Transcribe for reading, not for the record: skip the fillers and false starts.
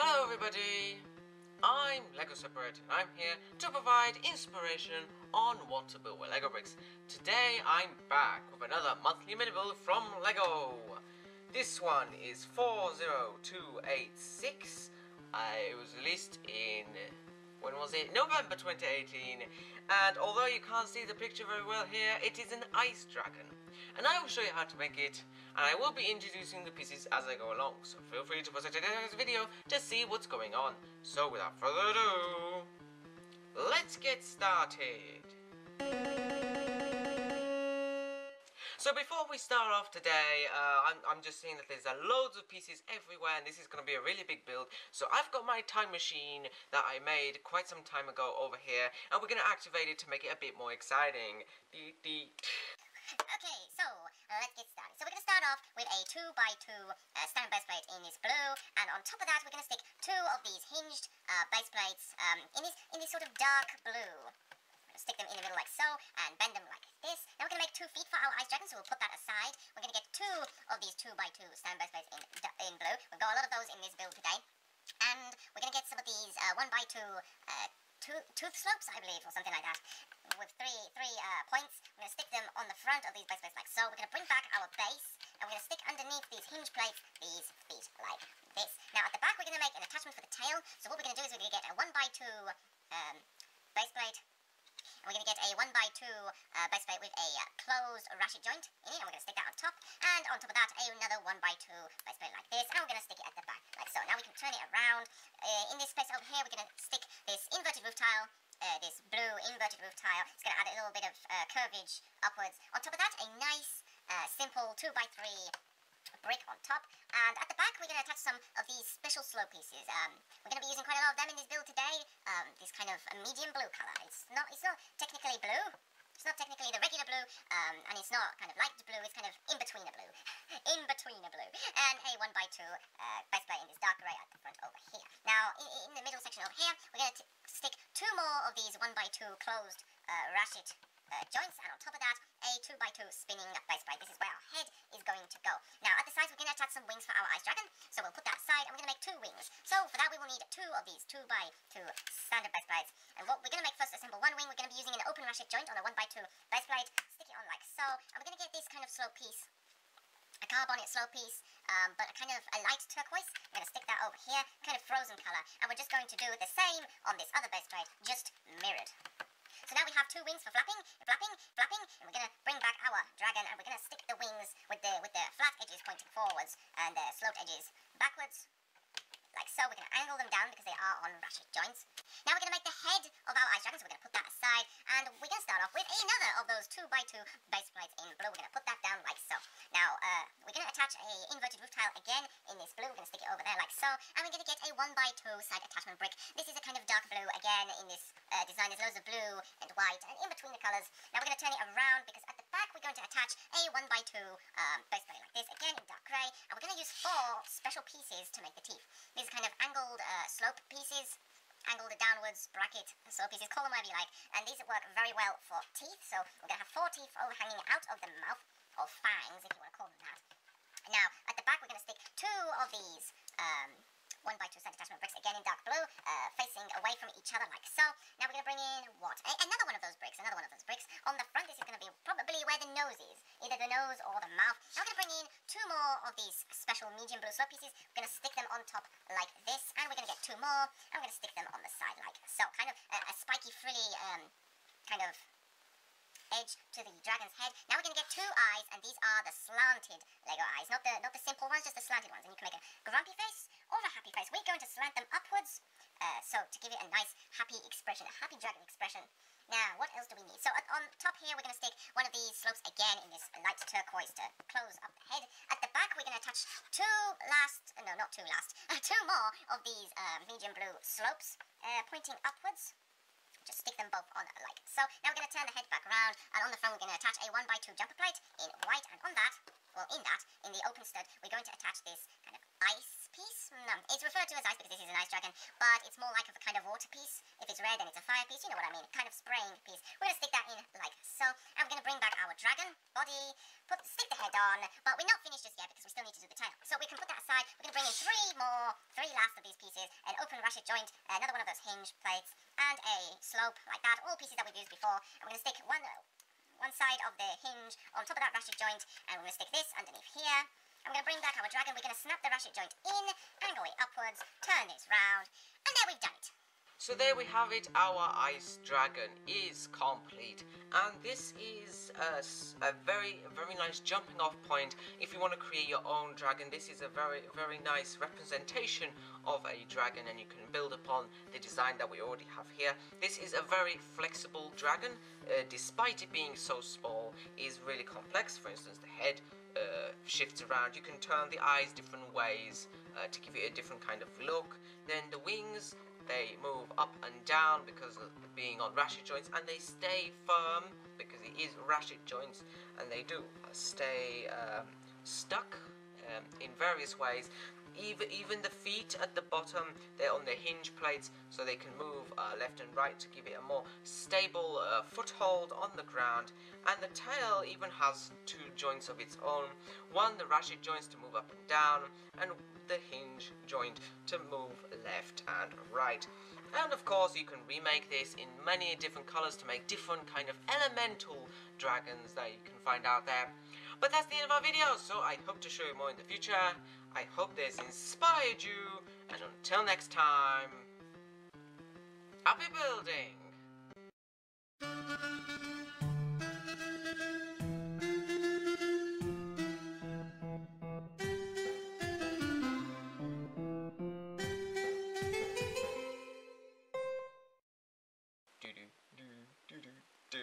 Hello everybody, I'm LEGO Separator and I'm here to provide inspiration on what to build with LEGO bricks. Today I'm back with another monthly mini build from LEGO. This one is 40286. It was released in, when was it? November 2018, and although you can't see the picture very well here, it is an ice dragon. And I will show you how to make it, and I will be introducing the pieces as I go along, so feel free to pause the next video to see what's going on. So without further ado, let's get started. So before we start off today, I'm just saying that there's loads of pieces everywhere and this is going to be a really big build. So I've got my time machine that I made quite some time ago over here, and we're going to activate it to make it a bit more exciting. Okay, so let's get started. So we're going to start off with a 2x2 standard base plate in this blue, and on top of that we're going to stick two of these hinged base plates in this sort of dark blue. Stick them in the middle like so, and bend them like this. Now we're going to make 2 feet for our ice dragon, so we'll put that aside. We're going to get 2 of these 2x2 standard base plates in blue. We've got a lot of those in this build today. And we're going to get some of these 1x2 tooth slopes, I believe, or something like that, with three points. We're going to stick them on the front of these base plates like so. We're going to bring back our base, and we're going to stick underneath these hinge plates these feet like this. Now at the back we're going to make an attachment for the tail. So what we're going to do is we're going to get a 1x2 base plate. And we're going to get a 1x2 base plate with a closed ratchet joint in it, and we're going to stick that on top, and on top of that another 1x2 base plate like this, and we're going to stick it at the back like so. Now we can turn it around. In this space over here we're going to stick this inverted roof tile, this blue inverted roof tile. It's going to add a little bit of curvage upwards. On top of that, a nice simple 2x3 brick on top, and at the back we're going to attach some of these special slope pieces. We're going to be using quite a lot of them in this build today. This kind of medium blue colour. It's not technically blue. It's not technically the regular blue, and it's not kind of light blue. It's kind of in between a blue, and a 1x2 base plate in this dark grey at the front over here. Now in the middle section over here we're going to stick 2 more of these 1x2 closed ratchet joints, and on top of that a 2x2 spinning base plate. This is where our head is going to go. Now at the sides we're going to attach some wings for our ice dragon, so we'll put that aside and we're going to make 2 wings. So for that we will need 2 of these 2x2 standard base plates, and what we're going to make first, a simple 1 wing. We're going to be using an open ratchet joint on a 1x2 base plate. Stick it on like so, and we're going to get this kind of slope piece, a carbonic slope piece, but a kind of a light turquoise. I'm going to stick that over here, kind of frozen colour, and we're just going to do the same on this other base plate, just mirrored. So now we have 2 wings for flapping, and we're going to bring back our dragon, and we're going to stick the wings with the flat edges pointing forwards and the sloped edges backwards, like so. We're going to angle them down because they are on ratchet joints. Now we're going to make the head of our ice dragon, so we're going to put that aside, and we're going to start off with another of those 2x2 base plates in blue. We're going to put that down like so. Now we're going to attach a inverted roof tile again in this blue. We're going to stick it over there like so, and we're going to get a 1x2 side attachment brick. This is a kind of dark blue again in this design. There's loads of blue and white and in between the colours. Now we're going to turn it around because at the back we're going to attach a 1x2 base plate like this, again in dark grey, and we're going to use 4 special pieces to make the teeth. These are kind of angled slope pieces, angled downwards bracket slope pieces, call them whatever you like, and these work very well for teeth. So we're going to have 4 teeth overhanging out of the mouth, or fangs if you want to call them that. Now at the back we're going to stick 2 of these 1x2 side attachment bricks, again in dark blue, facing away from each other like so. Now we're going to bring in another one of those bricks, on the front. This is going to be probably where the nose is, either the nose or the mouth. Now we're going to bring in 2 more of these special medium blue slope pieces. We're going to stick them on top like this, and we're going to get 2 more, and we're going to stick them on the side like so, kind of a spiky frilly kind of edge to the dragon's head. Now we're going to get 2 eyes, and these are the slanted Lego eyes, not the simple ones, just the slanted ones. And you can make a grumpy face or a happy face. We're going to slant them upwards, so to give it a nice happy expression, a happy dragon expression. Now what else do we need? So on top here we're going to stick one of these slopes again in this light turquoise to close up the head. At the back we're going to attach 2 more of these medium blue slopes pointing upwards. Just stick them both on like so. Now we're going to turn the head back around, and on the front we're going to attach a 1x2 jumper plate in white, and on that, well in the open stud, we're going to attach this kind of ice piece. It's referred to as ice because this is an ice dragon, but it's more like a kind of water piece. If it's red then it's a fire piece, you know what I mean, kind of spraying piece. We're going to stick that in like so, and we're going to bring back our dragon body, stick the head on, but we're not finished just yet because we still need to do the tail. So we can put that aside. We're going to bring in 3 last of these pieces, joint, another one of those hinge plates, and a slope like that, all pieces that we've used before. And we're going to stick one side of the hinge on top of that ratchet joint, and we're going to stick this underneath here. I'm going to bring back our dragon. We're going to snap the ratchet joint in, angle it upwards, turn this round, and there we've done it. So there we have it, our ice dragon is complete, and this is a very nice jumping off point if you want to create your own dragon. This is a very nice representation of a dragon, and you can build upon the design that we already have here. This is a very flexible dragon, despite it being so small, is really complex. For instance, the head shifts around, you can turn the eyes different ways to give it a different kind of look. Then the wings, they move up and down because of being on ratchet joints, and they stay firm because it is ratchet joints, and they do stay stuck in various ways. Even the feet at the bottom, they're on the hinge plates, so they can move left and right to give it a more stable foothold on the ground. And the tail even has two joints of its own. One, the ratchet joints to move up and down, and the hinge joint to move left and right. And of course you can remake this in many different colors to make different kind of elemental dragons that you can find out there. But that's the end of our video, so I hope to show you more in the future. I hope this inspired you, and until next time, happy building! Do do do do do do.